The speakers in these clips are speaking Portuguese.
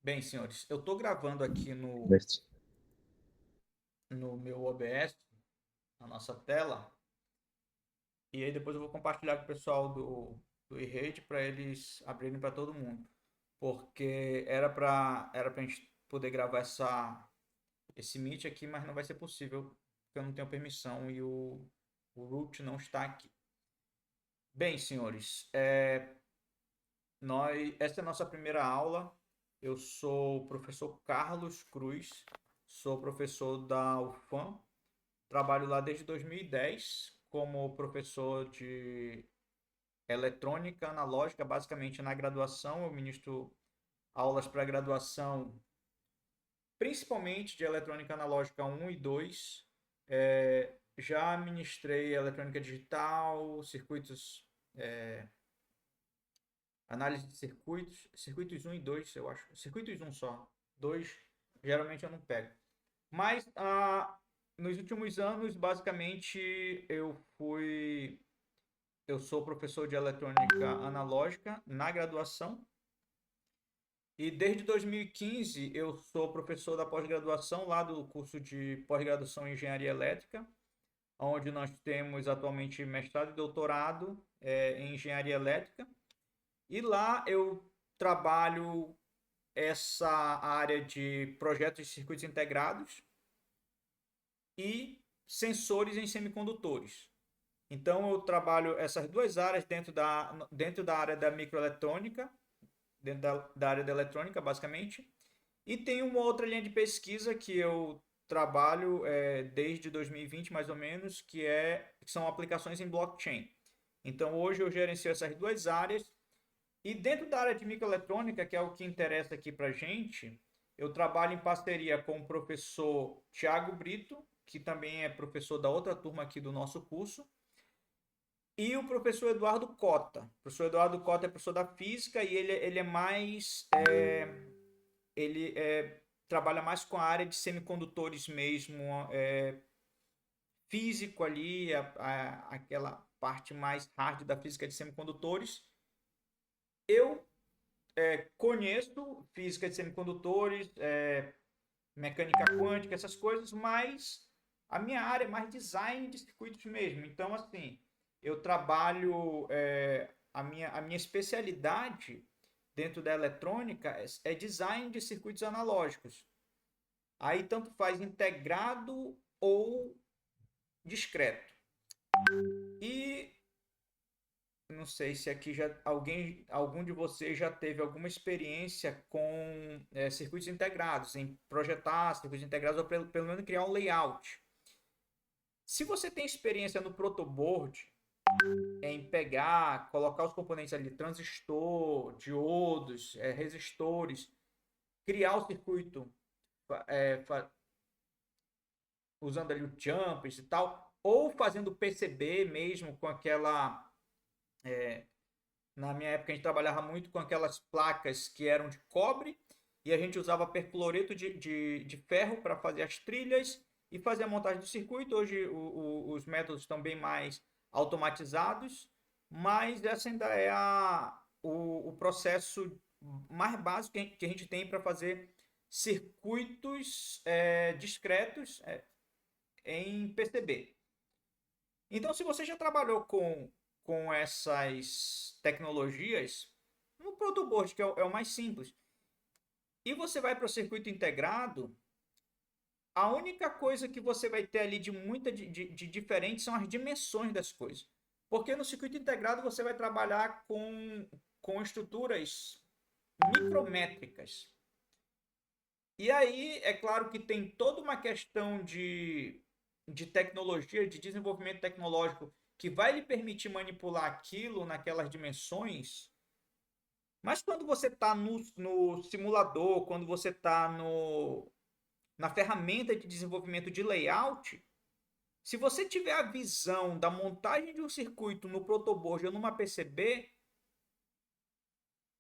Bem, senhores, eu estou gravando aqui Best. no meu OBS, na nossa tela, e aí depois eu vou compartilhar com o pessoal do e-rede para eles abrirem para todo mundo. Porque era pra gente poder gravar esse Meet aqui, mas não vai ser possível, porque eu não tenho permissão e o root não está aqui. Bem, senhores, essa é a nossa primeira aula. Eu sou o professor Carlos Cruz, sou professor da UFAM. Trabalho lá desde 2010 como professor de eletrônica analógica, basicamente na graduação. Eu ministro aulas para graduação, principalmente de eletrônica analógica 1 e 2. Já ministrei eletrônica digital, circuitos, análise de circuitos, circuitos 1 e 2, eu acho. Circuitos 1 só. 2 geralmente eu não pego. Mas nos últimos anos, basicamente, eu sou professor de eletrônica analógica na graduação e desde 2015 eu sou professor da pós-graduação lá do curso de pós-graduação em engenharia elétrica, onde nós temos atualmente mestrado e doutorado em engenharia elétrica. E lá eu trabalho essa área de projetos de circuitos integrados e sensores em semicondutores. Então eu trabalho essas duas áreas dentro da área da microeletrônica, dentro da área da eletrônica, basicamente. E tem uma outra linha de pesquisa que eu trabalho desde 2020, mais ou menos, que são aplicações em blockchain. Então hoje eu gerencio essas duas áreas. E dentro da área de microeletrônica, que é o que interessa aqui para gente, eu trabalho em parceria com o professor Tiago Brito, que também é professor da outra turma aqui do nosso curso, e o professor Eduardo Cota. O professor Eduardo Cota é professor da física e ele é mais. Ele trabalha mais com a área de semicondutores mesmo, físico ali, aquela parte mais hard da física de semicondutores. Eu conheço física de semicondutores, mecânica quântica, essas coisas, mas a minha área é mais design de circuitos mesmo. Então, assim, eu trabalho, a minha especialidade dentro da eletrônica é design de circuitos analógicos. Aí tanto faz integrado ou discreto. E não sei se aqui algum de vocês já teve alguma experiência com circuitos integrados, em projetar circuitos integrados ou pelo menos criar um layout. Se você tem experiência no protoboard, em pegar, colocar os componentes ali, transistor, diodos, resistores, criar o circuito é, usando ali o jumpers e tal, ou fazendo PCB mesmo com aquela. Na minha época a gente trabalhava muito com aquelas placas que eram de cobre e a gente usava percloreto de ferro para fazer as trilhas e fazer a montagem do circuito. Hoje os métodos estão bem mais automatizados, mas essa ainda é o processo mais básico que a gente tem para fazer circuitos discretos em PCB. Então, se você já trabalhou com essas tecnologias, no protoboard, que é o mais simples, e você vai para o circuito integrado, a única coisa que você vai ter ali de muita de diferente são as dimensões das coisas. Porque no circuito integrado você vai trabalhar com estruturas micrométricas. E aí, é claro que tem toda uma questão de tecnologia, de desenvolvimento tecnológico, que vai lhe permitir manipular aquilo naquelas dimensões. Mas quando você está no simulador, quando você está na ferramenta de desenvolvimento de layout, se você tiver a visão da montagem de um circuito no protoboard ou numa PCB,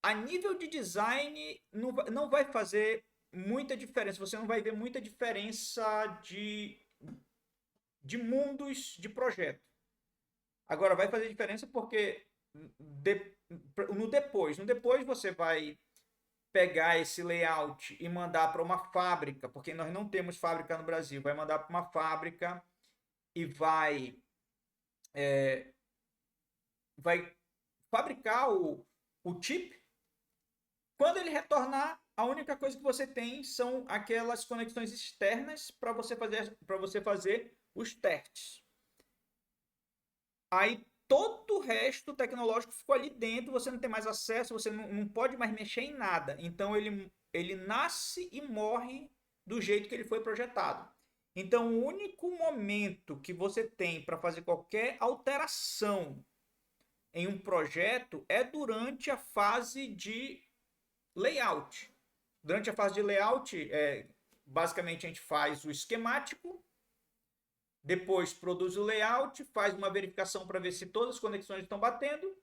a nível de design não vai fazer muita diferença. Você não vai ver muita diferença de mundos de projeto. Agora vai fazer diferença porque de, no depois você vai pegar esse layout e mandar para uma fábrica, porque nós não temos fábrica no Brasil, vai mandar para uma fábrica e vai fabricar o chip. Quando ele retornar, a única coisa que você tem são aquelas conexões externas para você fazer os testes. Aí todo o resto tecnológico ficou ali dentro, você não tem mais acesso, você não pode mais mexer em nada. Então ele nasce e morre do jeito que ele foi projetado. Então o único momento que você tem para fazer qualquer alteração em um projeto é durante a fase de layout. Durante a fase de layout, basicamente a gente faz o esquemático, depois produz o layout, faz uma verificação para ver se todas as conexões estão batendo,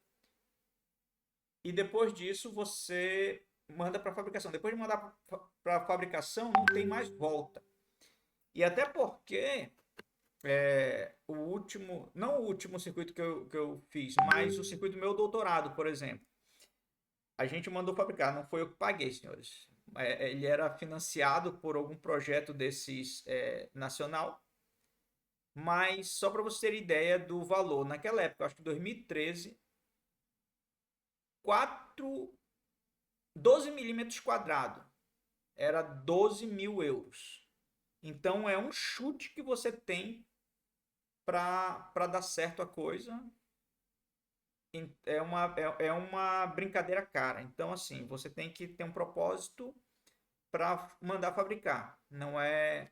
e depois disso você manda para a fabricação. Depois de mandar para a fabricação, não tem mais volta. E até porque não o último circuito que eu fiz, mas o circuito do meu doutorado, por exemplo, a gente mandou fabricar, não foi eu que paguei, senhores. Ele era financiado por algum projeto desses nacional, mas só para você ter ideia do valor, naquela época, acho que 2013, 12 milímetros quadrados era 12 mil euros. Então é um chute que você tem para dar certo a coisa. É uma brincadeira cara. Então, assim, você tem que ter um propósito para mandar fabricar. Não é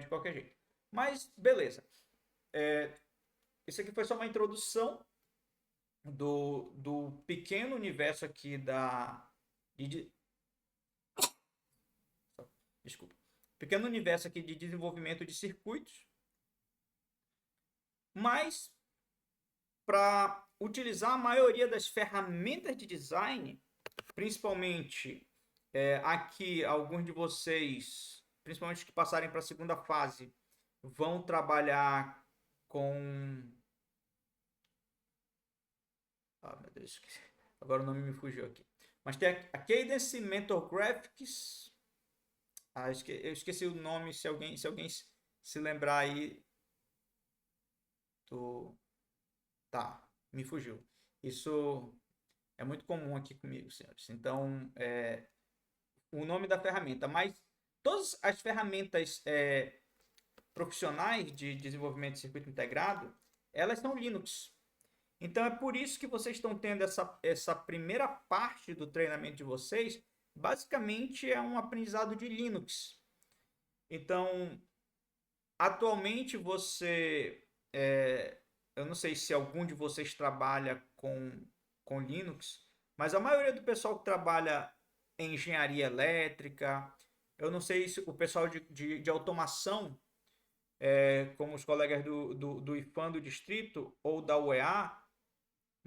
de qualquer jeito. Mas, beleza. Isso aqui foi só uma introdução do pequeno universo aqui desculpa. Pequeno universo aqui de desenvolvimento de circuitos. Mas, para utilizar a maioria das ferramentas de design, principalmente aqui alguns de vocês, principalmente os que passarem para a segunda fase, vão trabalhar com... meu Deus, agora o nome me fugiu aqui. Mas tem a Cadence Mentor Graphics. Eu esqueci o nome, se alguém se lembrar aí. Tá, me fugiu. Isso é muito comum aqui comigo, senhores. Então, o nome da ferramenta, mas todas as ferramentas profissionais de desenvolvimento de circuito integrado, elas são Linux. Então, é por isso que vocês estão tendo essa primeira parte do treinamento de vocês, basicamente é um aprendizado de Linux. Então, atualmente eu não sei se algum de vocês trabalha com Linux, mas a maioria do pessoal que trabalha em engenharia elétrica, eu não sei se o pessoal de automação, como os colegas do IFAM do distrito ou da UEA,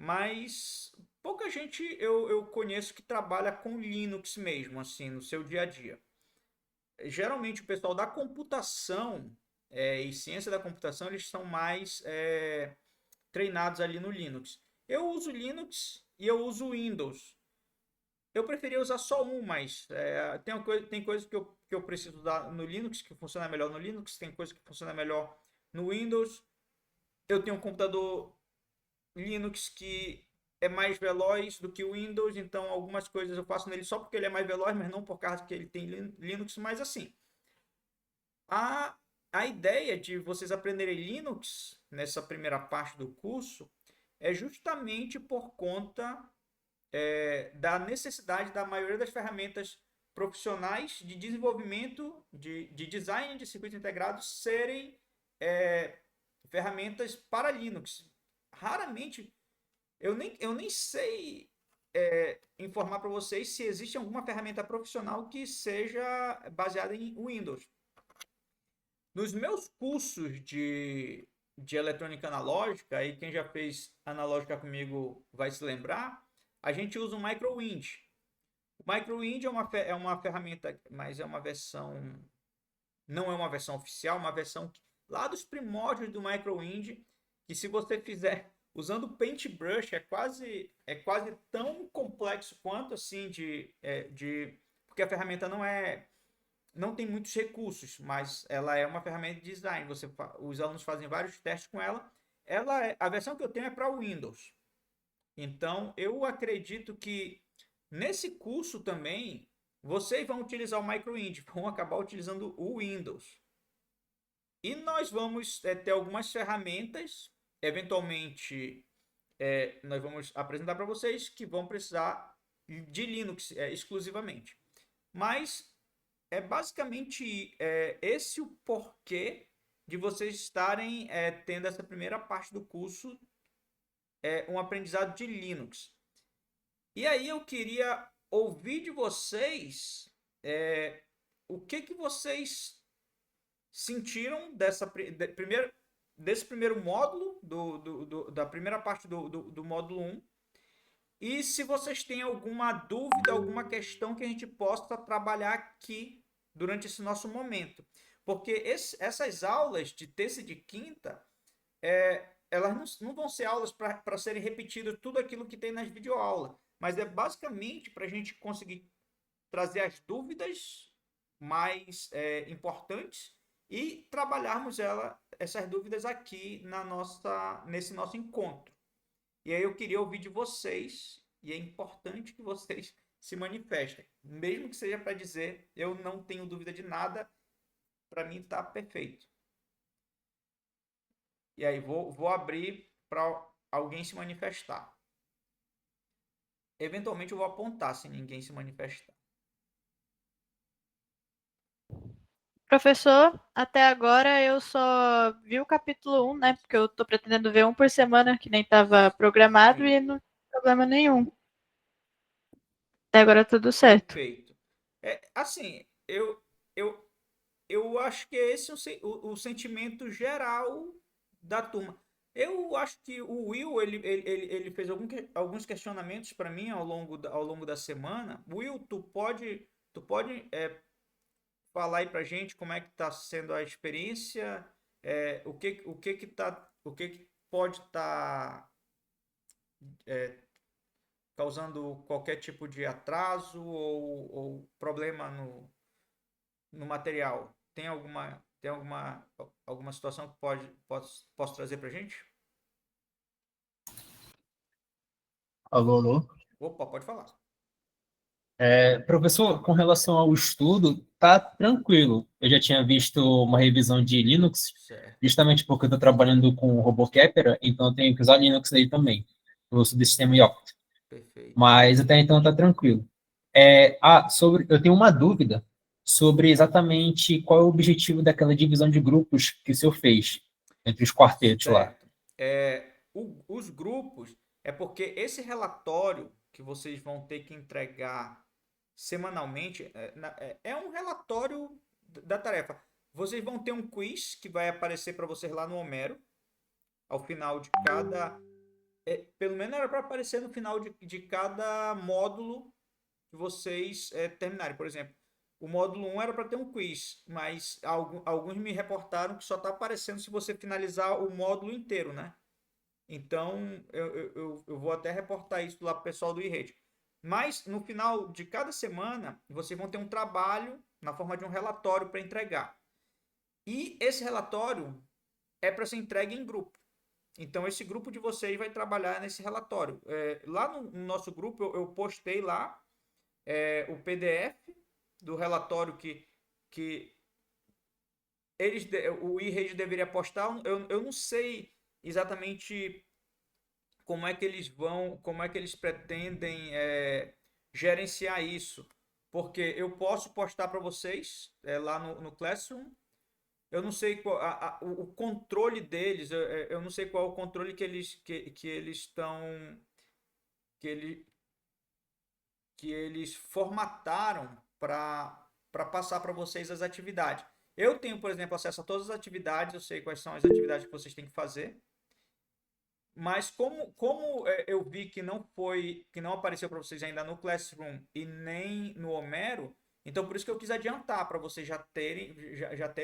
mas pouca gente eu conheço que trabalha com Linux mesmo, assim, no seu dia a dia. Geralmente o pessoal da computação e ciência da computação, eles são mais treinados ali no Linux. Eu uso Linux e eu uso Windows. Eu preferia usar só um, mas tem coisas que eu preciso usar no Linux, que funciona melhor no Linux, tem coisas que funciona melhor no Windows. Eu tenho um computador Linux que é mais veloz do que o Windows, então algumas coisas eu faço nele só porque ele é mais veloz, mas não por causa que ele tem Linux, mas assim. A ideia de vocês aprenderem Linux nessa primeira parte do curso é justamente por conta da necessidade da maioria das ferramentas profissionais de desenvolvimento, de design de circuitos integrados serem ferramentas para Linux. Raramente, eu nem sei informar para vocês se existe alguma ferramenta profissional que seja baseada em Windows. Nos meus cursos de eletrônica analógica, e quem já fez analógica comigo vai se lembrar, a gente usa o MicroWind. O MicroWind é uma ferramenta, mas é uma versão, não é uma versão oficial, uma versão lá dos primórdios do MicroWind, que se você fizer usando o Paintbrush é quase tão complexo quanto assim porque a ferramenta não tem muitos recursos, mas ela é uma ferramenta de design. Os alunos fazem vários testes com ela. A versão que eu tenho é para o Windows. Então, eu acredito que nesse curso também vocês vão utilizar o MicroIND, vão acabar utilizando o Windows. E nós vamos ter algumas ferramentas, eventualmente nós vamos apresentar para vocês que vão precisar de Linux exclusivamente. Mas é basicamente esse o porquê de vocês estarem tendo essa primeira parte do curso, um aprendizado de Linux. E aí eu queria ouvir de vocês o que vocês sentiram desse primeiro módulo, da primeira parte do módulo 1. E se vocês têm alguma dúvida, alguma questão que a gente possa trabalhar aqui durante esse nosso momento. Porque essas aulas de terça e de quinta, elas não vão ser aulas para serem repetidas tudo aquilo que tem nas videoaulas, mas é basicamente para a gente conseguir trazer as dúvidas mais importantes e trabalharmos essas dúvidas aqui nesse nosso encontro. E aí eu queria ouvir de vocês, e é importante que vocês se manifestem, mesmo que seja para dizer, eu não tenho dúvida de nada, para mim está perfeito. E aí vou abrir para alguém se manifestar. Eventualmente eu vou apontar se ninguém se manifestar. Professor, até agora eu só vi o capítulo 1, né? Porque eu tô pretendendo ver um por semana, que nem estava programado, Sim. e não tem problema nenhum. Até agora tudo certo. Perfeito. Assim, eu, eu acho que é esse o sentimento geral da turma. Eu acho que o Will ele fez alguns questionamentos para mim ao longo da semana. Will, tu pode falar aí pra gente como é que está sendo a experiência, o que que pode estar causando qualquer tipo de atraso ou problema no material? Tem alguma situação que posso trazer pra gente? Alô, alô. Opa, pode falar. Professor, com relação ao estudo, tá tranquilo. Eu já tinha visto uma revisão de Linux, Certo, justamente porque eu estou trabalhando com o RoboCapera, então eu tenho que usar Linux aí também. Eu uso do sistema Yocto. perfeito. Mas até então tá tranquilo. Eu tenho uma dúvida sobre exatamente qual é o objetivo daquela divisão de grupos que o senhor fez entre os quartetos lá. Certo. Os grupos é porque esse relatório que vocês vão ter que entregar semanalmente é um relatório da tarefa. Vocês vão ter um quiz que vai aparecer para vocês lá no Homero, ao final de cada. Pelo menos era para aparecer no final de cada módulo que vocês terminarem. Por exemplo, o módulo 1 era para ter um quiz, mas alguns me reportaram que só está aparecendo se você finalizar o módulo inteiro, né? Então, eu vou até reportar isso lá para o pessoal do e-rede. Mas, no final de cada semana, vocês vão ter um trabalho na forma de um relatório para entregar. E esse relatório é para ser entregue em grupo. Então, esse grupo de vocês vai trabalhar nesse relatório. Lá no nosso grupo, eu postei lá o PDF do relatório que o e-rede deveria postar. Eu não sei exatamente como é que eles pretendem gerenciar isso, porque eu posso postar para vocês lá no Classroom. Eu não sei o controle deles, eu não sei qual é o controle que eles estão que, ele, que eles formataram para passar para vocês as atividades. Eu tenho, por exemplo, acesso a todas as atividades, eu sei quais são as atividades que vocês têm que fazer. Mas como eu vi que não apareceu para vocês ainda no Classroom e nem no Homero, então por isso que eu quis adiantar para vocês já terem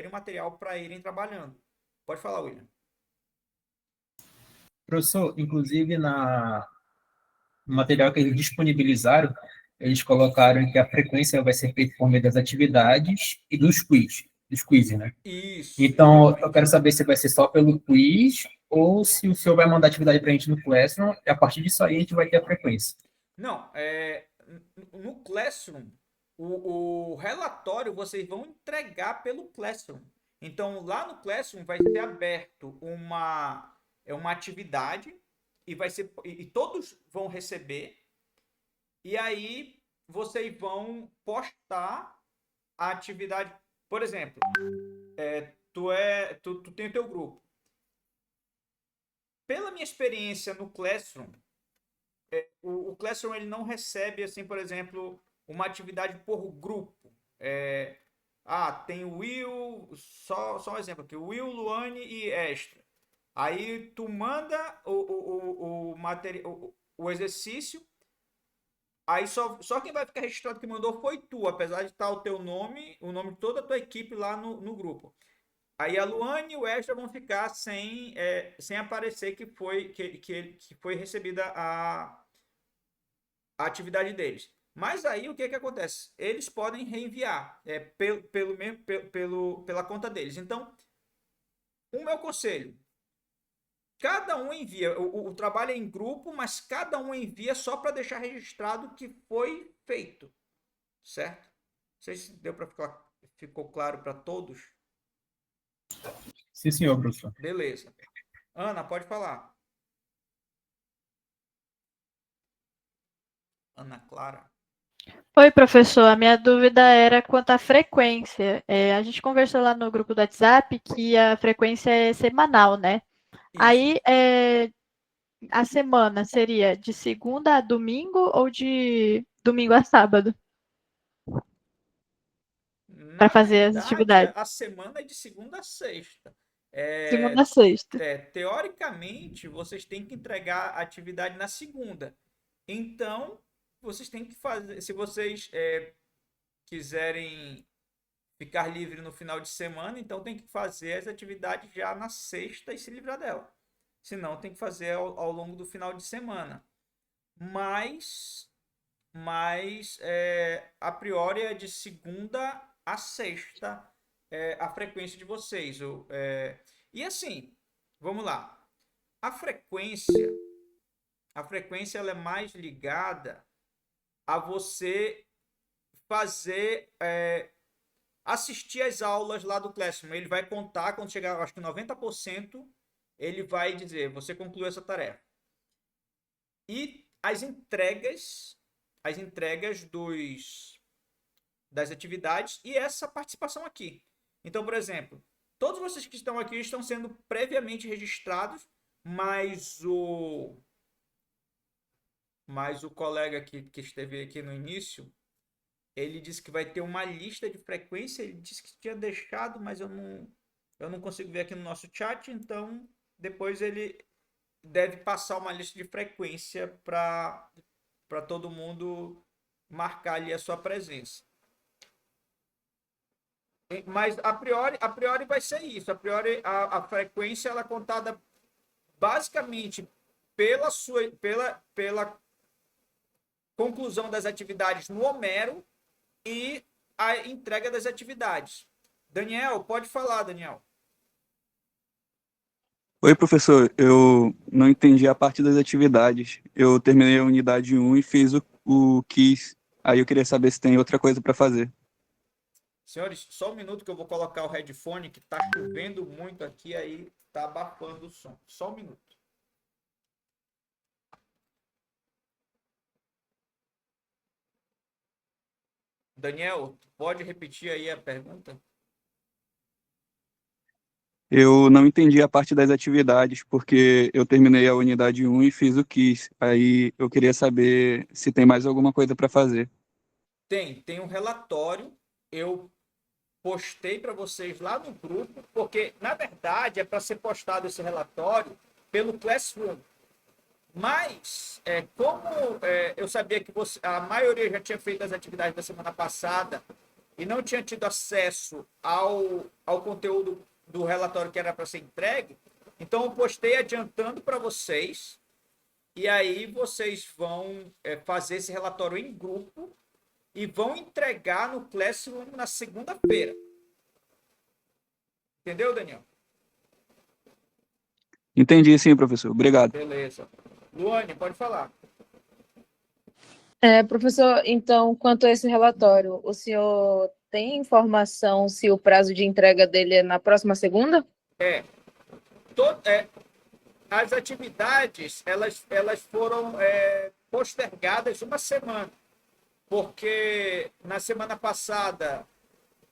material para irem trabalhando. Pode falar, William. Professor, inclusive no material que eles disponibilizaram, eles colocaram que a frequência vai ser feita por meio das atividades e dos quizzes, né? Isso, Então, eu exatamente. quero saber se vai ser só pelo quiz ou se o senhor vai mandar atividade para a gente no Classroom e a partir disso aí a gente vai ter a frequência. Não, no Classroom, o relatório vocês vão entregar pelo Classroom. Então, lá no Classroom vai ser aberto uma atividade e todos vão receber. E aí vocês vão postar a atividade. Por exemplo, tu tem o teu grupo. Pela minha experiência no Classroom, o Classroom ele não recebe, assim, por exemplo, uma atividade por grupo. Tem o Will, só um exemplo aqui, o Will, Luane e Extra. Aí tu manda o exercício, aí só quem vai ficar registrado que mandou foi tu, apesar de estar o teu nome, o nome de toda a tua equipe lá no grupo. Aí a Luane e o Extra vão ficar sem aparecer que foi recebida a atividade deles. Mas aí o que acontece? Eles podem reenviar pela conta deles. Então, o meu conselho: cada um envia. O trabalho é em grupo, mas cada um envia só para deixar registrado que foi feito. Certo? Não sei se deu para ficou claro para todos. Sim, senhor, professor. Beleza. Ana, pode falar. Ana Clara. Oi, professor. A minha dúvida era quanto à frequência. A gente conversou lá no grupo do WhatsApp que a frequência é semanal, né? Isso. Aí, a semana seria de segunda a domingo ou de domingo a sábado para Na fazer as verdade, atividades? a semana é de segunda a sexta. É, Segunda a sexta. teoricamente, vocês têm que entregar a atividade na segunda. Então, vocês têm que fazer. Se vocês quiserem ficar livre no final de semana, então tem que fazer as atividades já na sexta e se livrar dela. Senão, tem que fazer ao longo do final de semana. Mas a priori é de segunda a sexta a frequência de vocês. E assim, vamos lá. A frequência, a frequência ela é mais ligada a você fazer, assistir as aulas lá do Classroom. Ele vai contar, quando chegar, acho que 90%, ele vai dizer, você concluiu essa tarefa. E as entregas das atividades e essa participação aqui. Então, por exemplo, todos vocês que estão aqui estão sendo previamente registrados, mas o colega que esteve aqui no início, ele disse que vai ter uma lista de frequência, ele disse que tinha deixado, mas eu não consigo ver aqui no nosso chat, então depois ele deve passar uma lista de frequência para todo mundo marcar ali a sua presença. Mas a priori vai ser isso. A priori a frequência ela é contada basicamente pela conclusão das atividades no Homero e a entrega das atividades. Daniel, pode falar, Daniel. Oi, professor. Eu não entendi a parte das atividades. Eu terminei a unidade 1 e fiz o quiz. Aí eu queria saber se tem outra coisa para fazer. Senhores, só um minuto que eu vou colocar o headphone, que tá chovendo muito aqui, aí tá abafando o som. Só um minuto. Daniel, pode repetir aí a pergunta? Eu não entendi a parte das atividades, porque eu terminei a unidade 1 e fiz o quiz. Aí eu queria saber se tem mais alguma coisa para fazer. Tem um relatório. Eu postei para vocês lá no grupo, porque na verdade é para ser postado esse relatório pelo Classroom. Mas, eu sabia que a maioria já tinha feito as atividades da semana passada e não tinha tido acesso ao conteúdo do relatório que era para ser entregue, Então, eu postei adiantando para vocês, e aí vocês vão fazer esse relatório em grupo e vão entregar no Classroom na segunda-feira. Entendeu, Daniel? Entendi sim, professor. Obrigado. Beleza. Luane, pode falar. Professor, então, quanto a esse relatório, o senhor tem informação se o prazo de entrega dele é na próxima segunda? As atividades elas foram postergadas uma semana, porque na semana passada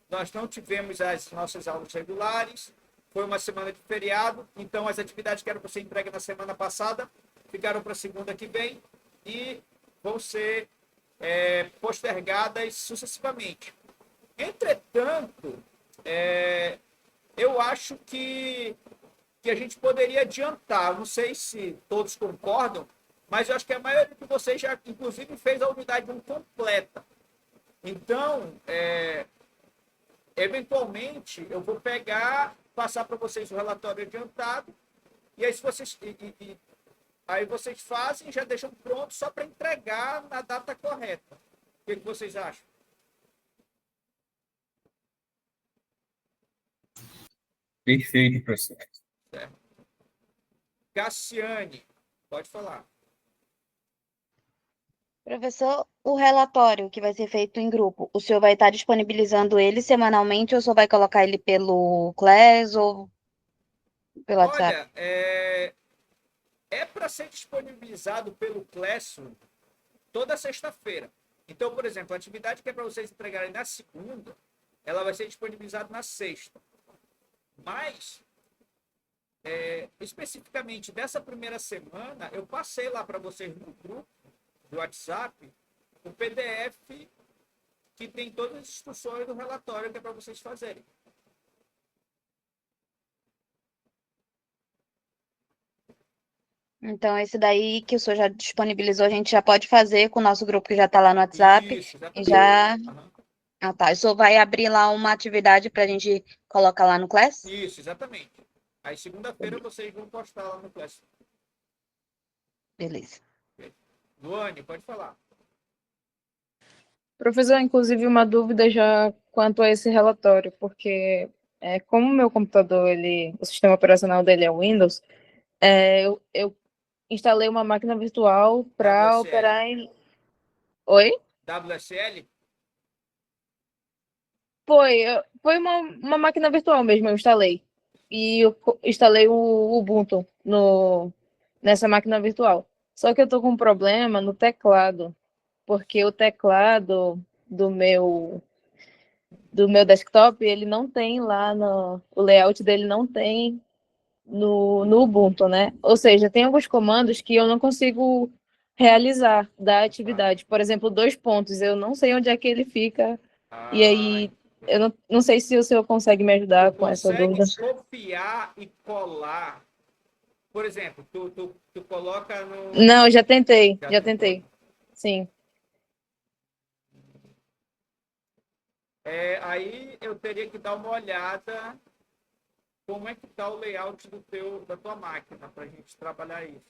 nós não tivemos as nossas aulas regulares, foi uma semana de feriado, então as atividades que eram para ser entregues na semana passada ficaram para a segunda que vem e vão ser postergadas sucessivamente. Entretanto, eu acho que a gente poderia adiantar, não sei se todos concordam, mas eu acho que a maioria de vocês já, inclusive, fez a unidade 1 completa. Então, eventualmente, eu vou passar para vocês o relatório adiantado, e aí, se vocês, aí vocês fazem, já deixam pronto só para entregar na data correta. O que vocês acham? Perfeito, professor. Cassiane, pode falar. Professor, o relatório que vai ser feito em grupo, o senhor vai estar disponibilizando ele semanalmente ou só vai colocar ele pelo Class ou pelo WhatsApp? Olha, para ser disponibilizado pelo Classroom toda sexta-feira. Então, por exemplo, a atividade que é para vocês entregarem na segunda, ela vai ser disponibilizada na sexta. Mas, especificamente dessa primeira semana, eu passei lá para vocês no grupo do WhatsApp o PDF que tem todas as instruções do relatório que é para vocês fazerem. Então, esse daí que o senhor já disponibilizou, a gente já pode fazer com o nosso grupo que já está lá no WhatsApp. Isso, E já... Uhum. Ah, tá. O senhor vai abrir lá uma atividade para a gente colocar lá no Class? Isso, exatamente. Aí, segunda-feira, vocês vão postar lá no Class. Beleza. Luane, pode falar. Professor, inclusive, uma dúvida já quanto a esse relatório, porque como o meu computador, o sistema operacional dele é o Windows, eu instalei uma máquina virtual para WSL. operar em... Oi? WSL? Foi uma máquina virtual mesmo, eu instalei. E eu instalei o Ubuntu nessa máquina virtual. Só que eu tô com um problema no teclado, porque o teclado do meu desktop, ele não tem lá o layout dele não tem no Ubuntu, né? Ou seja, tem alguns comandos que eu não consigo realizar da atividade. Por exemplo, 2 pontos, eu não sei onde é que ele fica. E aí, eu não sei se o senhor consegue me ajudar com essa dúvida. Consegue copiar e colar. Por exemplo, tu coloca no... Não, já tentei. tentou. Sim. Aí eu teria que dar uma olhada como é que está o layout da tua máquina para a gente trabalhar isso.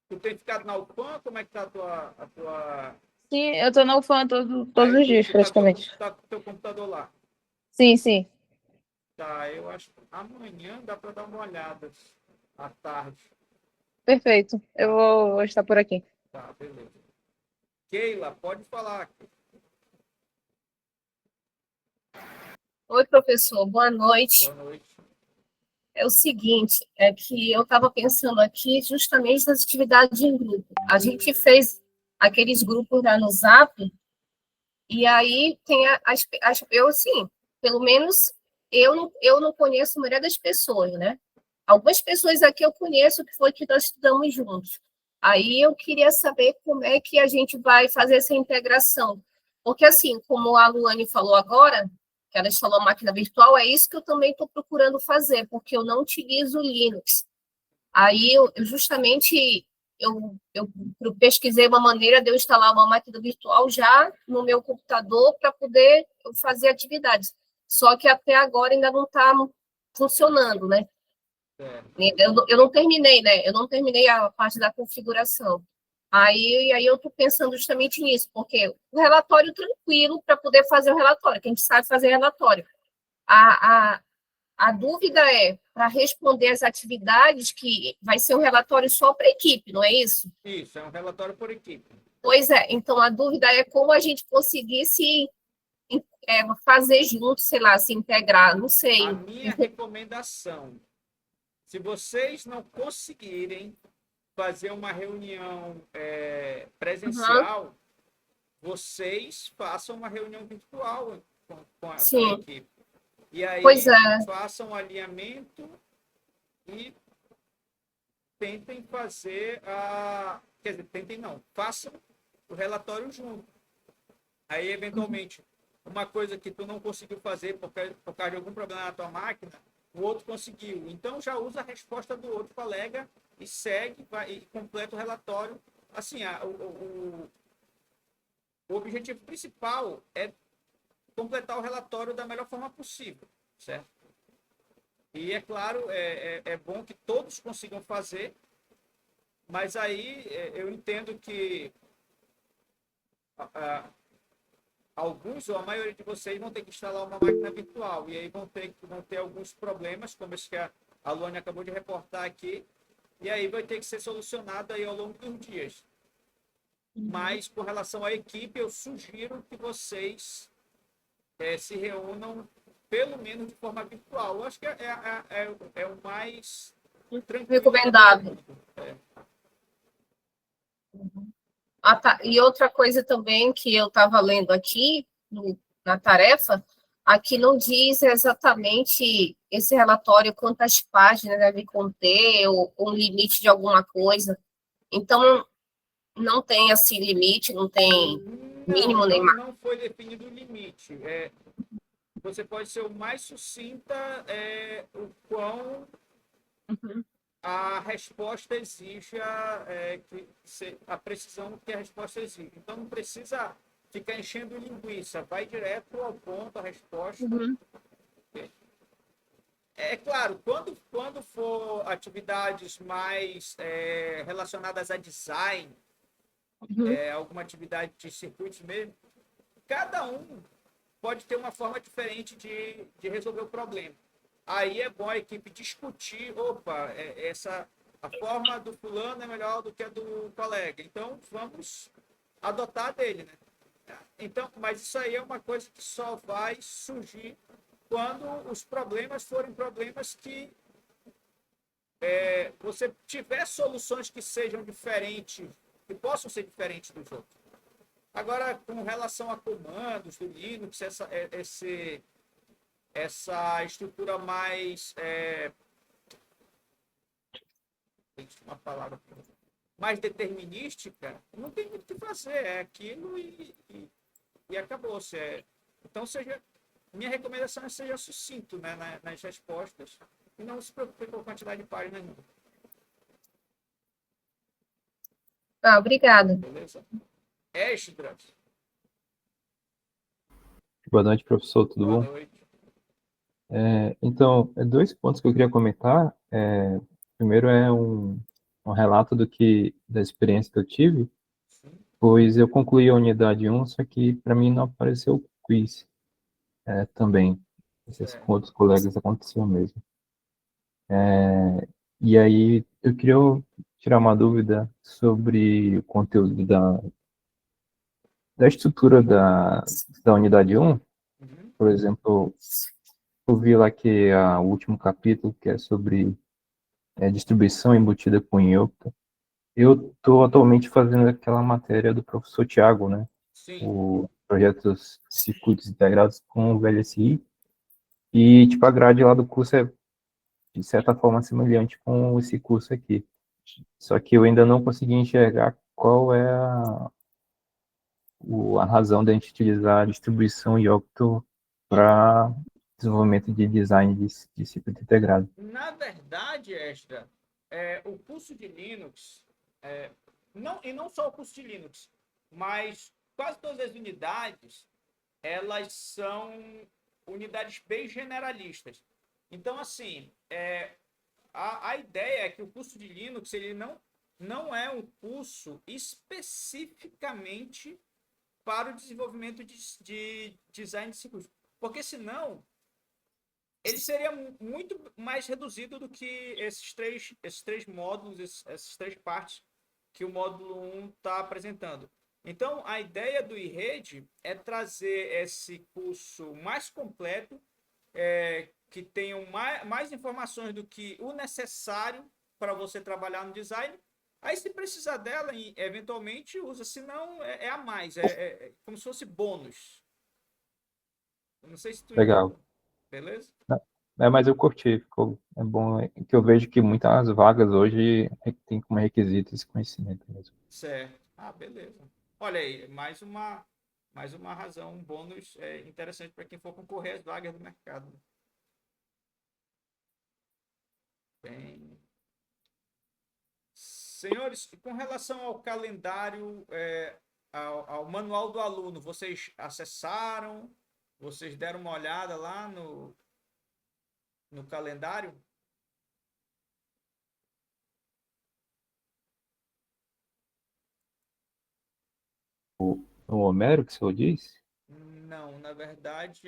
Tu tem ficado na UPAN? Como é que está a tua... Sim, eu tô na UFAM todos os dias, praticamente. Tá com o teu computador lá. Sim, sim. Tá, eu acho que amanhã dá para dar uma olhada à tarde. Perfeito. Eu vou estar por aqui. Tá, beleza. Keila, pode falar. Oi, professor, boa noite. Boa noite. É o seguinte, é que eu estava pensando aqui justamente nas atividades em grupo. A gente fez aqueles grupos lá no Zap, e aí tem eu, assim, pelo menos eu não conheço a maioria das pessoas, né? Algumas pessoas aqui eu conheço que foi que nós estudamos juntos. Aí eu queria saber como é que a gente vai fazer essa integração. Porque, assim, como a Luane falou agora, que ela instalou a máquina virtual, é isso que eu também estou procurando fazer, porque eu não utilizo o Linux. Aí, eu pesquisei uma maneira de eu instalar uma máquina virtual já no meu computador para poder fazer atividades. só que até agora ainda não está funcionando, né? Eu não terminei, né? Eu não terminei a parte da configuração. Aí eu estou pensando justamente nisso, porque o relatório tranquilo para poder fazer o relatório, que a gente sabe fazer relatório. A dúvida é para responder as atividades, que vai ser um relatório só para a equipe, não é isso? Isso, é um relatório por equipe. Pois é, então a dúvida é como a gente conseguir se fazer junto, sei lá, se integrar, não sei. A minha recomendação, se vocês não conseguirem fazer uma reunião presencial, vocês façam uma reunião virtual com a equipe. E aí Pois é. façam um alinhamento e tentem fazer quer dizer, tentem não, façam o relatório junto. Aí, eventualmente, uma coisa que tu não conseguiu fazer por causa de algum problema na tua máquina, o outro conseguiu. Então, já usa a resposta do outro colega e segue e completa o relatório. Assim, o objetivo principal é completar o relatório da melhor forma possível, certo? E, é claro, é bom que todos consigam fazer, mas aí eu entendo que alguns ou a maioria de vocês vão ter que instalar uma máquina virtual e aí vão ter alguns problemas, como esse que a Luane acabou de reportar aqui, e aí vai ter que ser solucionado aí ao longo dos dias. Mas, com relação à equipe, eu sugiro que vocês se reúnam pelo menos de forma virtual. Eu acho que é o mais tranquilo. Recomendável. Tá. E outra coisa também que eu estava lendo aqui na tarefa, aqui não diz exatamente esse relatório quantas páginas deve conter, ou um limite de alguma coisa. Então, não tem assim limite, não tem mínimo nem máximo. Não foi definido o limite. Você pode ser o mais sucinta o quão a resposta exija a precisão que a resposta exige. Então, não precisa ficar enchendo linguiça. Vai direto ao ponto, a resposta. É claro, quando for atividades mais relacionadas a design, alguma atividade de circuitos mesmo, cada um pode ter uma forma diferente de resolver o problema. Aí é bom a equipe discutir, a forma do fulano é melhor do que a do colega, então vamos adotar a dele, né? Então, mas isso aí é uma coisa que só vai surgir quando os problemas forem problemas que você tiver soluções que sejam diferentes, que possam ser diferentes dos outros. Agora, com relação a comandos do Linux, essa estrutura mais uma palavra mais determinística, não tem muito o que fazer, é aquilo e acabou-se. Então, minha recomendação é que seja sucinto, né, nas respostas e não se preocupe com a quantidade de páginas. Obrigada. Beleza? Esdras. Boa noite, professor, tudo bom? Boa noite. Então, dois pontos que eu queria comentar. Primeiro é um relato da experiência que eu tive, pois eu concluí a unidade 1, só que para mim não apareceu quiz também. Não sei se com outros colegas aconteceu mesmo. E aí eu queria tirar uma dúvida sobre o conteúdo da estrutura da unidade 1. Por exemplo, eu vi lá que o último capítulo, que é sobre distribuição embutida com Yocto. Eu estou atualmente fazendo aquela matéria do professor Tiago, né? Sim. O projeto Circuitos Integrados com o VLSI. E, tipo, a grade lá do curso é, de certa forma, semelhante com esse curso aqui. Só que eu ainda não consegui enxergar qual é a razão da gente utilizar a distribuição Yocto para desenvolvimento de design de circuito integrado. Na verdade, o curso de Linux, não só o curso de Linux, mas quase todas as unidades, elas são unidades bem generalistas. Então, assim, a ideia é que o curso de Linux ele não é um curso especificamente para o desenvolvimento de design de circuitos. Porque senão ele seria muito mais reduzido do que esses três módulos, essas três partes que o módulo 1 está apresentando. Então, a ideia do iRede é trazer esse curso mais completo, que tenham mais informações do que o necessário para você trabalhar no design. Aí, se precisar dela, eventualmente usa, se não, é a mais, é como se fosse bônus. Eu não sei se tu Legal. entendeu. Beleza? Mas eu curti, é bom, que eu vejo que muitas vagas hoje tem como requisito esse conhecimento mesmo. Certo. Ah, beleza. Olha aí, mais uma razão, um bônus interessante para quem for concorrer às vagas do mercado. Bem. Senhores, com relação ao calendário, ao manual do aluno, vocês acessaram? Vocês deram uma olhada lá no calendário? O Homero, que o senhor disse? Não, na verdade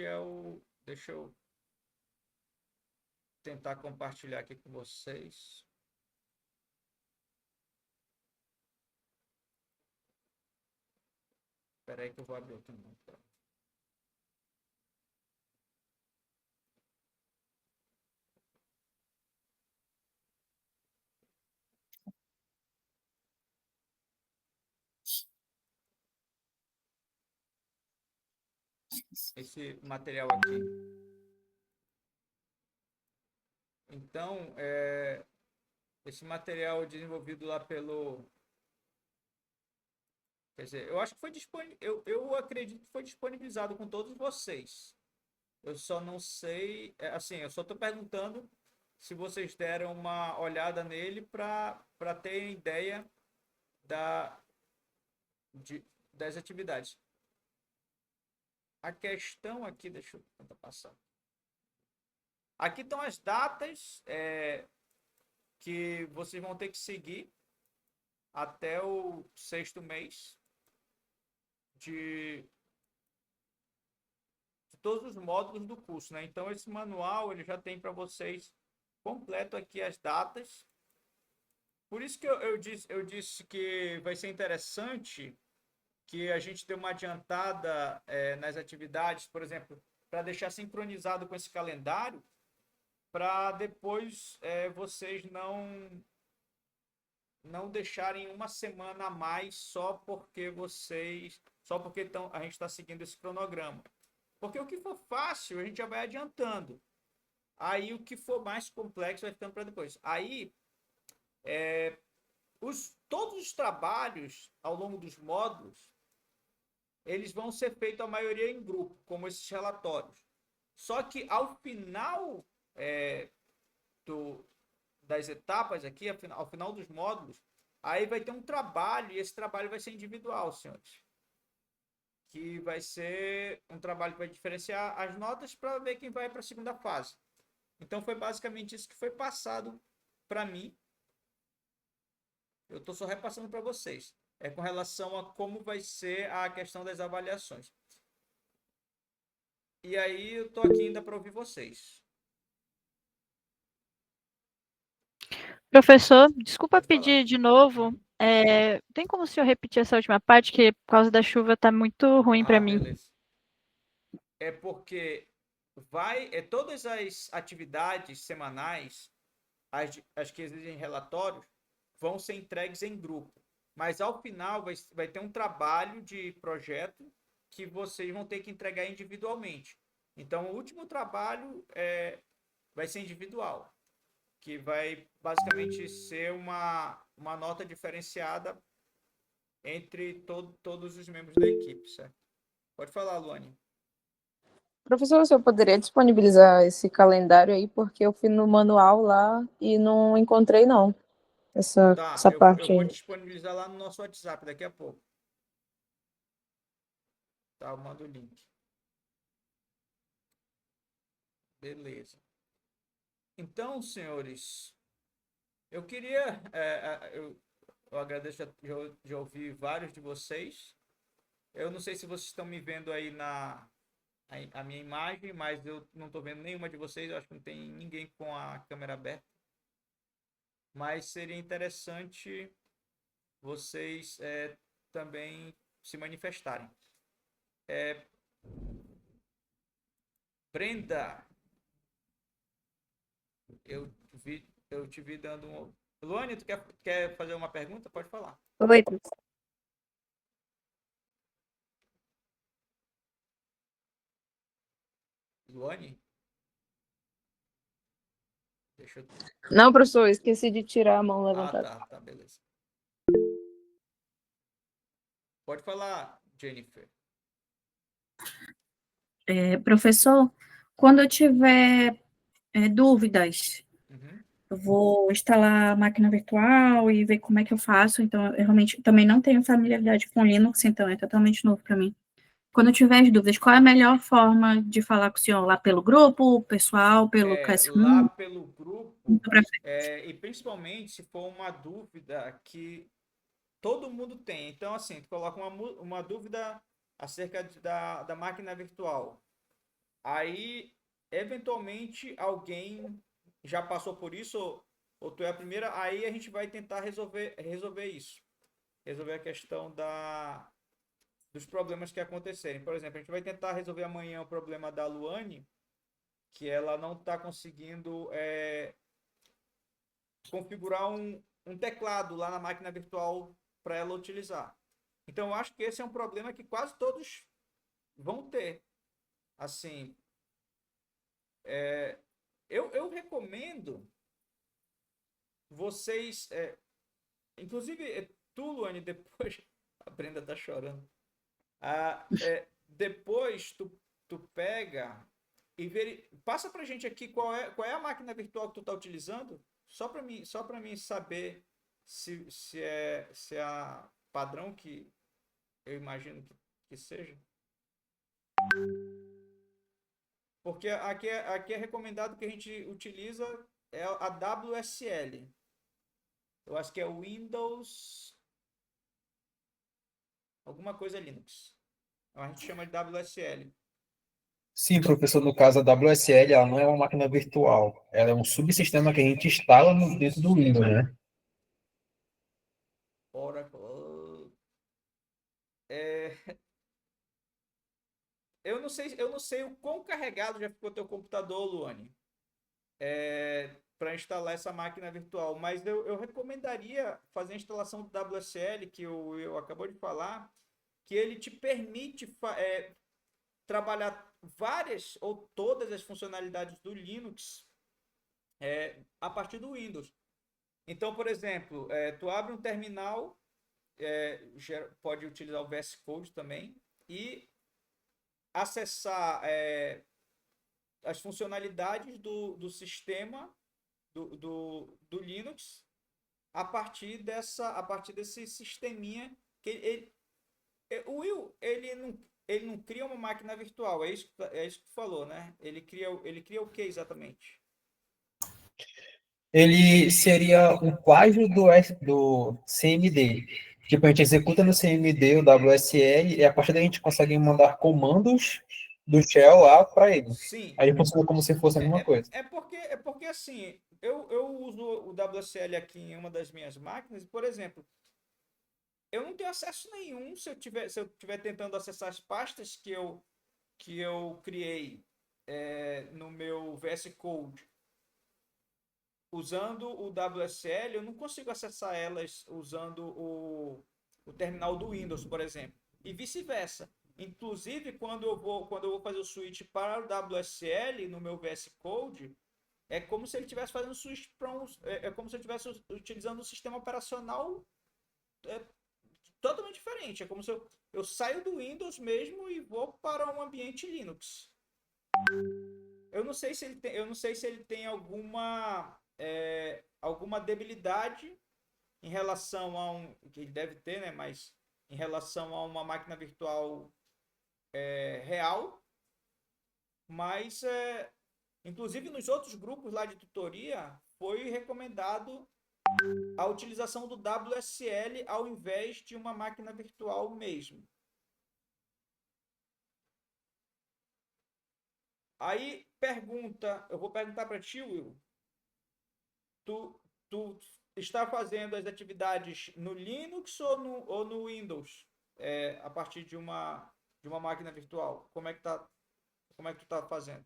deixa eu tentar compartilhar aqui com vocês. Espera aí que eu vou abrir outro número. Esse material aqui. Então, esse material desenvolvido lá pelo... Quer dizer, eu acho que foi disponibilizado... Eu acredito que foi disponibilizado com todos vocês. Eu só não sei... assim, eu só estou perguntando se vocês deram uma olhada nele para terem ideia das atividades. A questão aqui... Deixa eu tentar passar. Aqui estão as datas que vocês vão ter que seguir até o 6º mês de todos os módulos do curso, né? Então, esse manual ele já tem para vocês completo aqui as datas. Por isso que eu disse que vai ser interessante que a gente dê uma adiantada nas atividades, por exemplo, para deixar sincronizado com esse calendário, para depois vocês não deixarem uma semana a mais só porque a gente está seguindo esse cronograma. Porque o que for fácil, a gente já vai adiantando. Aí o que for mais complexo vai ficando para depois. Aí, todos os trabalhos ao longo dos módulos, eles vão ser feitos a maioria em grupo, como esses relatórios. Só que ao final das etapas aqui, ao final dos módulos, aí vai ter um trabalho, e esse trabalho vai ser individual, senhores. Que vai ser um trabalho que vai diferenciar as notas para ver quem vai para a segunda fase. Então, foi basicamente isso que foi passado para mim. Eu estou só repassando para vocês. Com relação a como vai ser a questão das avaliações. E aí, eu estou aqui ainda para ouvir vocês. Professor, desculpa pedir de novo. Tem como o senhor repetir essa última parte, que por causa da chuva está muito ruim para mim. Beleza. É porque todas as atividades semanais, as que exigem relatórios, vão ser entregues em grupo. Mas ao final vai ter um trabalho de projeto que vocês vão ter que entregar individualmente. Então, o último trabalho vai ser individual, que vai basicamente ser uma nota diferenciada entre todos os membros da equipe, certo? Pode falar, Luane. Professor, o senhor poderia disponibilizar esse calendário aí, porque eu fui no manual lá e não encontrei, não, essa parte eu vou aí. disponibilizar lá no nosso WhatsApp daqui a pouco. Tá, eu mando o link. Beleza. Então, senhores, eu queria. Eu agradeço de ouvir vários de vocês. Eu não sei se vocês estão me vendo aí a minha imagem, mas eu não estou vendo nenhuma de vocês. Eu acho que não tem ninguém com a câmera aberta. Mas seria interessante vocês também se manifestarem. Brenda, eu te vi dando um. Luane, tu quer fazer uma pergunta? Pode falar. Oi, professor. Luane? Deixa eu. Não, professor, esqueci de tirar a mão levantada. Tá, beleza. Pode falar, Jennifer. Professor, quando eu tiver dúvidas, Uhum. eu vou instalar a máquina virtual e ver como é que eu faço. Então, eu realmente também não tenho familiaridade com Linux, então é totalmente novo para mim. Quando eu tiver as dúvidas, qual é a melhor forma de falar com o senhor? Lá pelo grupo, pessoal, pelo Classroom? Lá pelo grupo, e principalmente se for uma dúvida que todo mundo tem. Então, assim, tu coloca uma dúvida acerca da máquina virtual. Aí, eventualmente, alguém já passou por isso, ou tu é a primeira, aí a gente vai tentar resolver isso. Resolver a questão dos problemas que acontecerem. Por exemplo, a gente vai tentar resolver amanhã o problema da Luane, que ela não está conseguindo configurar um teclado lá na máquina virtual para ela utilizar. Então, eu acho que esse é um problema que quase todos vão ter. Assim, eu recomendo vocês, inclusive, tu, Luane, depois, a Brenda tá chorando. Depois tu pega e passa pra gente aqui qual é a máquina virtual que tu tá utilizando, só para mim saber se é a padrão que eu imagino que seja. Porque aqui é recomendado que a gente utiliza a WSL. Eu acho que é o Windows alguma coisa Linux. A gente chama de WSL. Sim, professor, no caso, a WSL, ela não é uma máquina virtual. Ela é um subsistema que a gente instala dentro do Windows, né? Oracle. Eu não sei o quão carregado já ficou teu computador, Luane, para instalar essa máquina virtual, mas eu recomendaria fazer a instalação do WSL, que eu acabou de falar, que ele te permite trabalhar várias ou todas as funcionalidades do Linux a partir do Windows. Então, por exemplo, tu abre um terminal, pode utilizar o VS Code também, e acessar as funcionalidades do sistema do Linux a partir desse sisteminha que o Will, ele não cria uma máquina virtual, é isso que tu falou, né? Ele cria o que exatamente? Ele seria um plágio do CMD. Tipo, a gente executa no CMD o WSL e a partir daí a gente consegue mandar comandos do shell lá para ele. Sim. Aí funciona como se fosse a mesma coisa. É porque assim, eu uso o WSL aqui em uma das minhas máquinas, e, por exemplo, eu não tenho acesso nenhum se eu tiver tentando acessar as pastas que eu criei no meu VS Code usando o WSL, eu não consigo acessar elas usando o terminal do Windows, por exemplo, e vice-versa. Inclusive, quando eu vou fazer o switch para o WSL no meu VS Code, é como se ele estivesse fazendo switch para como se eu estivesse utilizando um sistema operacional totalmente diferente. É como se eu saio do Windows mesmo e vou para um ambiente Linux. Eu não sei se ele tem alguma debilidade em relação a que ele deve ter, né? Mas em relação a uma máquina virtual real. Mas Inclusive, nos outros grupos lá de tutoria, foi recomendado a utilização do WSL ao invés de uma máquina virtual mesmo. Aí, eu vou perguntar para ti, Will. Tu está fazendo as atividades no Linux ou no Windows, a partir de uma máquina virtual? Como é que tu está fazendo?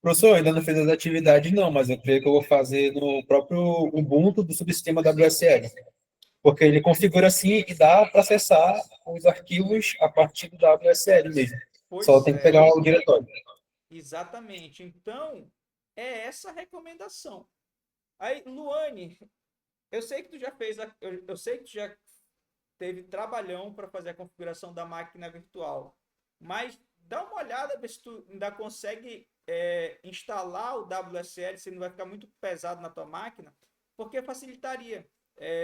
Professor, ainda não fiz as atividades, não, mas eu creio que eu vou fazer no próprio Ubuntu do subsistema WSL. Porque ele configura assim e dá para acessar os arquivos a partir do WSL mesmo. Só tem que pegar o diretório. Exatamente. Então, é essa a recomendação. Aí, Luane, eu sei que tu já fez, eu sei que tu já teve trabalhão para fazer a configuração da máquina virtual, mas dá uma olhada, ver se tu ainda consegue instalar o WSL, se não vai ficar muito pesado na tua máquina, porque facilitaria.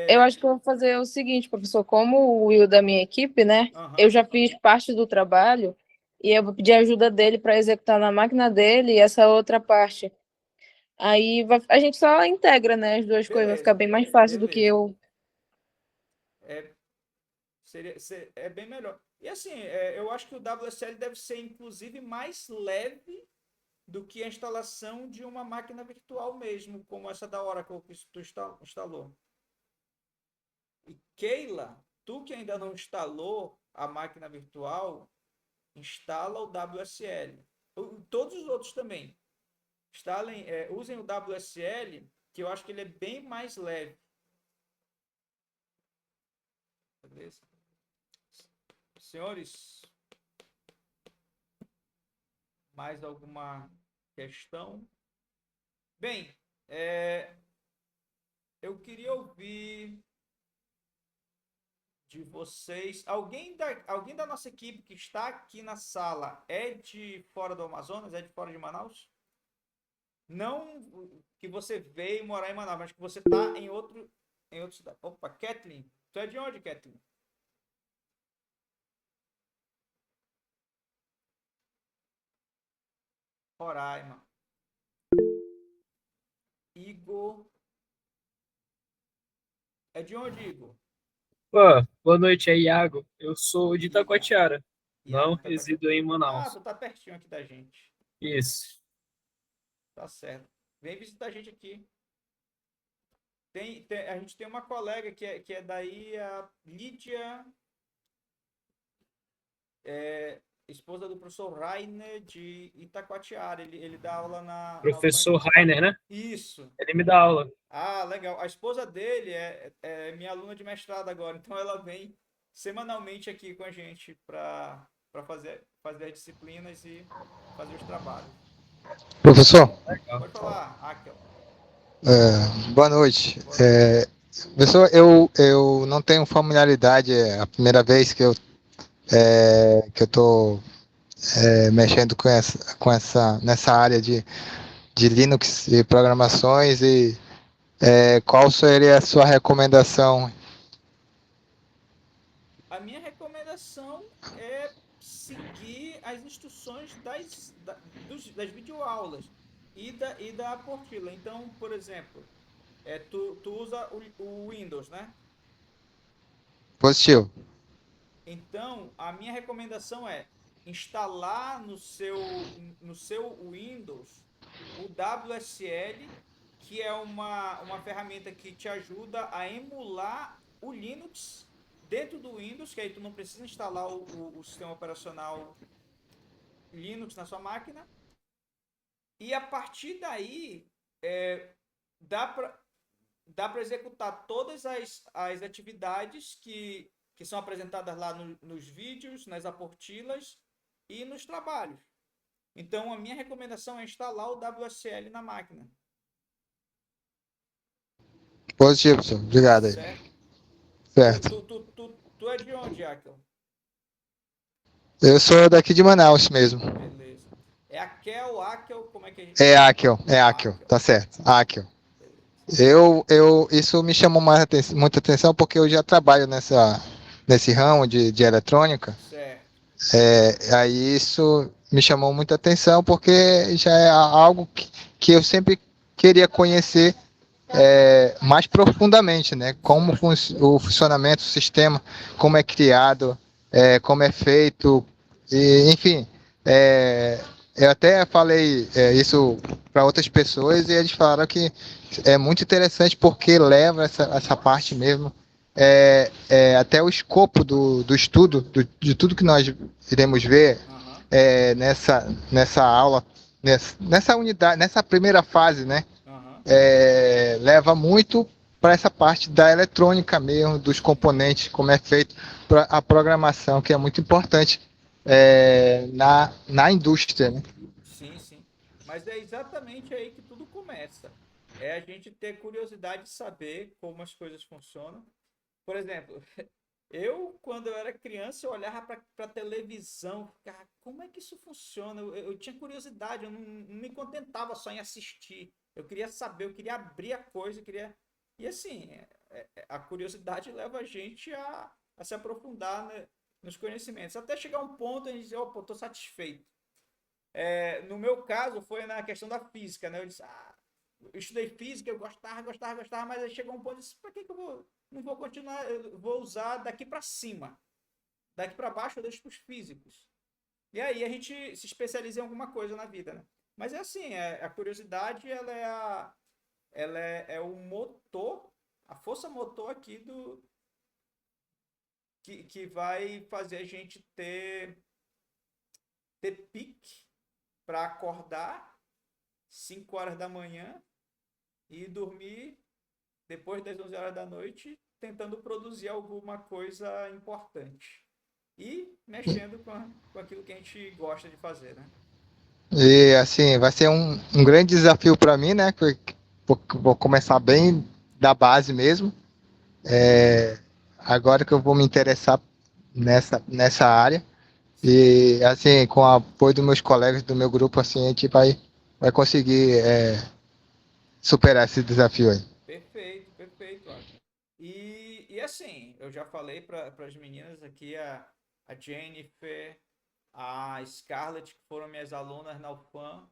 Eu acho que eu vou fazer o seguinte, professor, como o Will da minha equipe, né? Eu já fiz parte do trabalho e eu vou pedir ajuda dele para executar na máquina dele essa outra parte. Aí a gente só integra, né, as duas coisas, vai ficar bem mais fácil do que eu. É bem melhor. E assim, eu acho que o WSL deve ser, inclusive, mais leve do que a instalação de uma máquina virtual mesmo, como essa da Oracle que tu instalou. E Keila, tu que ainda não instalou a máquina virtual, instala o WSL. Todos os outros também. Usem o WSL, que eu acho que ele é bem mais leve. Beleza? Senhores, mais alguma questão? Bem, eu queria ouvir de vocês. Alguém da nossa equipe que está aqui na sala é de fora do Amazonas? É de fora de Manaus? Não que você veio morar em Manaus, mas que você está em outra cidade. Opa, Kathleen. Tu é de onde, Kathleen? Roraima. Igor. É de onde, Igor? Boa noite, é Iago. Eu sou de Itacoatiara. Não resido em Manaus. Tu tá pertinho aqui da gente. Isso. Tá certo. Vem visitar a gente aqui. A gente tem uma colega que é daí, a Lídia, esposa do professor Rainer de Itacoatiara. Ele dá aula na... Professor Rainer, né? Isso. Ele me dá aula. Ah, legal. A esposa dele é minha aluna de mestrado agora, então ela vem semanalmente aqui com a gente para fazer as disciplinas e fazer os trabalhos. Professor? Pode falar, Akel. Boa noite. Professor, eu não tenho familiaridade, é a primeira vez que eu estou mexendo nessa área de Linux e programações, e qual seria a sua recomendação? A minha recomendação é seguir as instruções das videoaulas e da apostila. Então, por exemplo, tu usa o Windows, né? Positivo. Então, a minha recomendação é instalar no seu Windows o WSL, que é uma ferramenta que te ajuda a emular o Linux dentro do Windows, que aí tu não precisa instalar o sistema operacional Linux na sua máquina. E a partir daí, dá para executar todas as atividades que são apresentadas lá nos vídeos, nas aportilas e nos trabalhos. Então, a minha recomendação é instalar o WSL na máquina. Positivo, senhor. Obrigado aí. Certo. Tu é de onde, Akel? Eu sou daqui de Manaus mesmo. Beleza. É Akel, como é que a gente... É Akel, tá certo. Akel. Isso me chamou muita atenção porque eu já trabalho nesse ramo de eletrônica. Certo. Aí isso me chamou muita atenção, porque já é algo que eu sempre queria conhecer mais profundamente, né? Como o funcionamento do sistema, como é criado, como é feito, e, enfim. Eu até falei isso para outras pessoas e eles falaram que é muito interessante porque leva essa parte mesmo, até o escopo do estudo, de tudo que nós iremos ver nessa aula, nessa unidade, nessa primeira fase, né? Leva muito para essa parte da eletrônica mesmo, dos componentes, como é feito a programação, que é muito importante na indústria, né? Sim, sim. Mas é exatamente aí que tudo começa. É a gente ter curiosidade de saber como as coisas funcionam. Por exemplo, quando eu era criança, eu olhava para a televisão, ficava, como é que isso funciona? Eu tinha curiosidade, eu não me contentava só em assistir. Eu queria saber, eu queria abrir a coisa, eu queria. E assim, a curiosidade leva a gente a se aprofundar, né, nos conhecimentos. Até chegar um ponto em dizer, opa, eu estou satisfeito. No meu caso, foi na questão da física, né? Eu disse, eu estudei física, eu gostava, mas aí chegou um ponto e disse, para que eu não vou continuar, eu vou usar daqui para cima. Daqui para baixo eu deixo para os físicos. E aí a gente se especializa em alguma coisa na vida, né? Mas é assim, a curiosidade, ela é o motor, a força motor aqui que vai fazer a gente ter pique para acordar 5 horas da manhã e dormir depois das 11 horas da noite, tentando produzir alguma coisa importante. E mexendo com aquilo que a gente gosta de fazer, né? E assim, vai ser um grande desafio para mim, né? Porque vou começar bem da base mesmo. Agora que eu vou me interessar nessa área. E assim, com o apoio dos meus colegas do meu grupo, assim, a gente vai conseguir superar esse desafio aí. Perfeito, perfeito, Agnes. E assim, eu já falei para as meninas aqui, a Jennifer, a Scarlett, que foram minhas alunas na UFAM,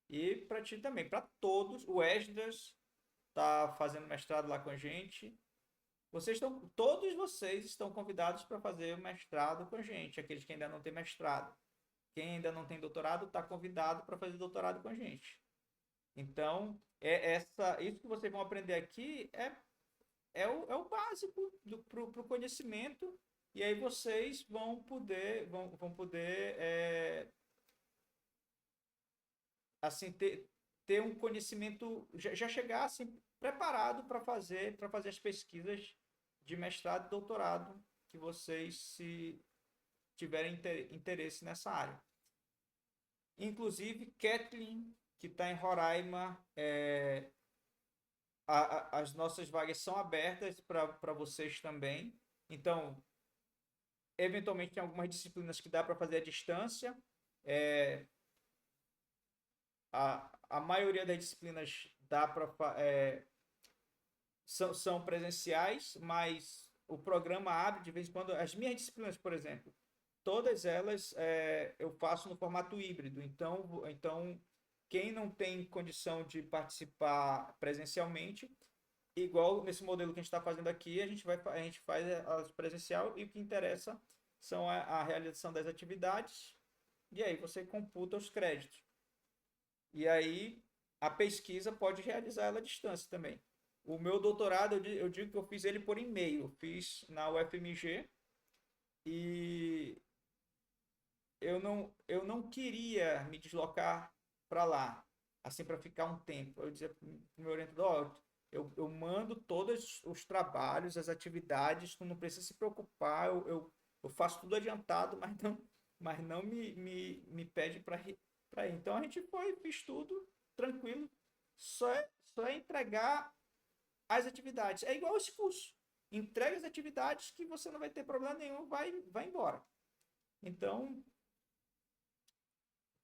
e para ti também, para todos. O Esdras está fazendo mestrado lá com a gente. Todos vocês estão convidados para fazer o mestrado com a gente, aqueles que ainda não têm mestrado. Quem ainda não tem doutorado está convidado para fazer doutorado com a gente. Então, isso que vocês vão aprender aqui é o básico para o conhecimento, e aí vocês vão poder assim, ter um conhecimento, já chegar assim, preparado para fazer as pesquisas de mestrado e doutorado que vocês se tiverem interesse nessa área. Inclusive, Kathleen, que está em Roraima, as nossas vagas são abertas para vocês também. Então, eventualmente tem algumas disciplinas que dá para fazer à distância. A maioria das disciplinas são presenciais, mas o programa abre de vez em quando. As minhas disciplinas, por exemplo, todas elas eu faço no formato híbrido. Então, quem não tem condição de participar presencialmente, igual nesse modelo que a gente está fazendo aqui, a gente faz a presencial, e o que interessa são a realização das atividades, e aí você computa os créditos. E aí a pesquisa pode realizar ela à distância também. O meu doutorado, eu digo que eu fiz ele por e-mail. Eu fiz na UFMG e eu não queria me deslocar para lá, assim, para ficar um tempo. Eu dizia para o meu orientador, eu mando todos os trabalhos, as atividades, tu não precisa se preocupar, eu faço tudo adiantado, mas não me pede para ir. Então a gente fiz tudo tranquilo, só é entregar as atividades. É igual esse curso. Entrega as atividades que você não vai ter problema nenhum, vai embora. Então,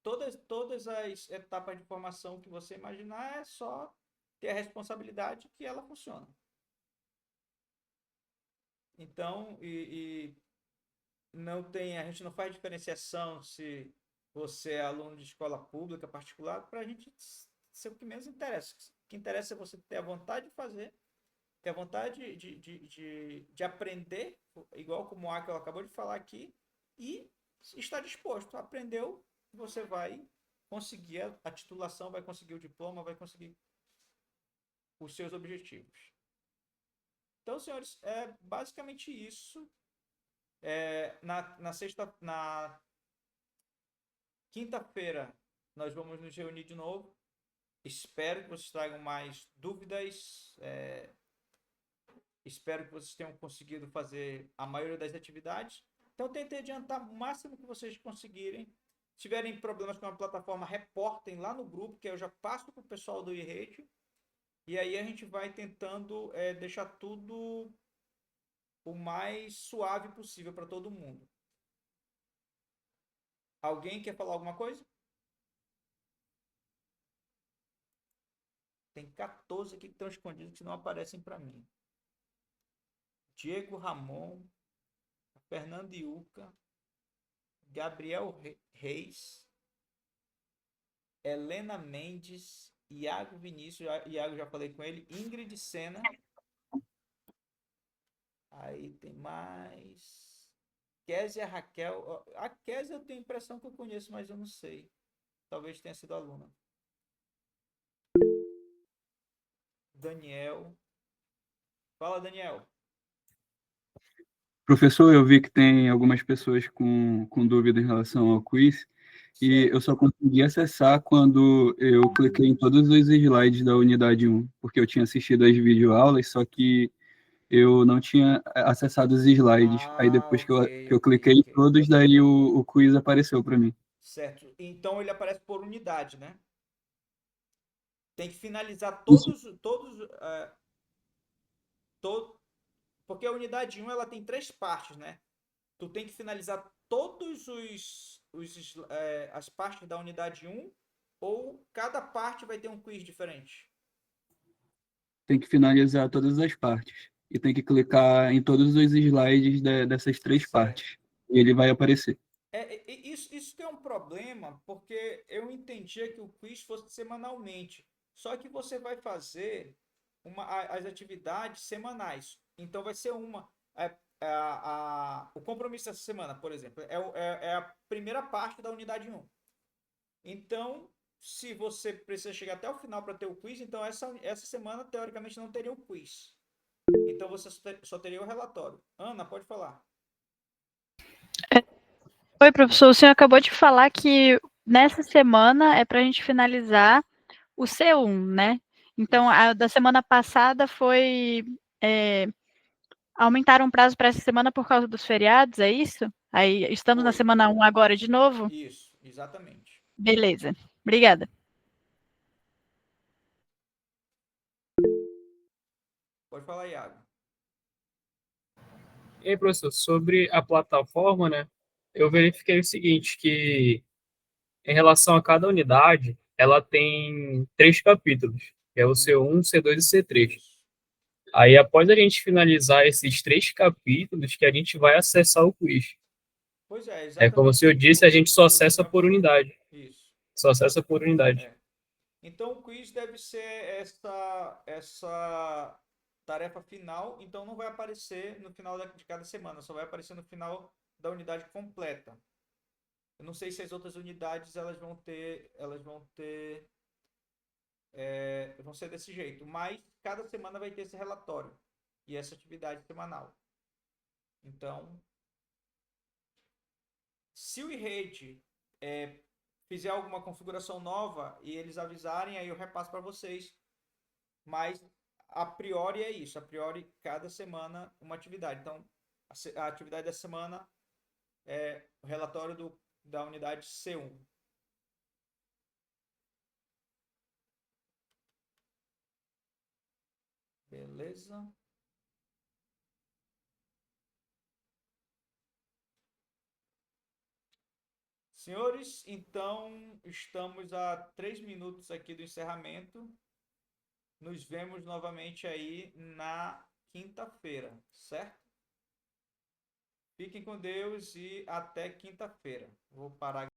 todas as etapas de formação que você imaginar, é só ter a responsabilidade que ela funciona. Então, a gente não faz diferenciação se você é aluno de escola pública, particular, para a gente ser o que menos interessa. O que interessa é você ter a vontade de fazer, ter a vontade de aprender, igual como o Akel acabou de falar aqui, e estar disposto. Aprendeu, você vai conseguir a titulação, vai conseguir o diploma, vai conseguir os seus objetivos. Então, senhores, é basicamente isso. Na quinta-feira, nós vamos nos reunir de novo. Espero que vocês tragam mais dúvidas. Espero que vocês tenham conseguido fazer a maioria das atividades. Então, tentem adiantar o máximo que vocês conseguirem. Se tiverem problemas com a plataforma, reportem lá no grupo, que eu já passo para o pessoal do iRede. E aí a gente vai tentando deixar tudo o mais suave possível para todo mundo. Alguém quer falar alguma coisa? Tem 14 aqui que estão escondidos que não aparecem para mim. Diego Ramon, Fernando Iuca, Gabriel Reis, Helena Mendes, Iago Vinícius, Iago já falei com ele, Ingrid Sena. Aí tem mais. Kézia Raquel. A Kézia eu tenho a impressão que eu conheço, mas eu não sei. Talvez tenha sido aluna. Daniel. Fala, Daniel. Professor, eu vi que tem algumas pessoas com dúvida em relação ao quiz, e eu só consegui acessar quando eu cliquei em todos os slides da unidade 1, porque eu tinha assistido as videoaulas, só que eu não tinha acessado os slides. Aí depois que eu cliquei em todos, daí o quiz apareceu para mim. Certo. Então ele aparece por unidade, né? Tem que finalizar porque a unidade 1 ela tem 3 partes, né? Tu tem que finalizar todos as partes da unidade 1 ou cada parte vai ter um quiz diferente? Tem que finalizar todas as partes. E tem que clicar em todos os slides dessas 3 partes. E ele vai aparecer. Isso que é um problema, porque eu entendia que o quiz fosse semanalmente. Só que você vai fazer as atividades semanais. Então vai ser uma. O compromisso dessa semana, por exemplo, é a primeira parte da unidade 1. Então, se você precisa chegar até o final para ter o quiz, então essa semana, teoricamente, não teria o quiz. Então, você só teria o relatório. Ana, pode falar. Oi, professor. O senhor acabou de falar que nessa semana é para a gente finalizar o C1, né? Então, a da semana passada foi... aumentaram o prazo para essa semana por causa dos feriados, é isso? Aí estamos na semana 1 agora de novo? Isso, exatamente. Beleza. Obrigada. Pode falar, Iago. E aí, professor, sobre a plataforma, né? Eu verifiquei o seguinte, que em relação a cada unidade, ela tem 3 capítulos, que é o C1, C2 e C3. Aí, após a gente finalizar esses 3 capítulos, que a gente vai acessar o quiz. Pois é, É como se eu disse, a gente só acessa por unidade. Isso. Só acessa por unidade. Então, o quiz deve ser essa tarefa final, então não vai aparecer no final de cada semana, só vai aparecer no final da unidade completa. Eu não sei se as outras unidades vão ser desse jeito, mas cada semana vai ter esse relatório e essa atividade semanal. Então, se o iRede fizer alguma configuração nova e eles avisarem, aí eu repasso para vocês. Mas a priori é isso. A priori, cada semana uma atividade. Então, a atividade da semana é o relatório da unidade C1. Beleza? Senhores, então estamos a 3 minutos aqui do encerramento. Nos vemos novamente aí na quinta-feira, certo? Fiquem com Deus e até quinta-feira. Vou parar.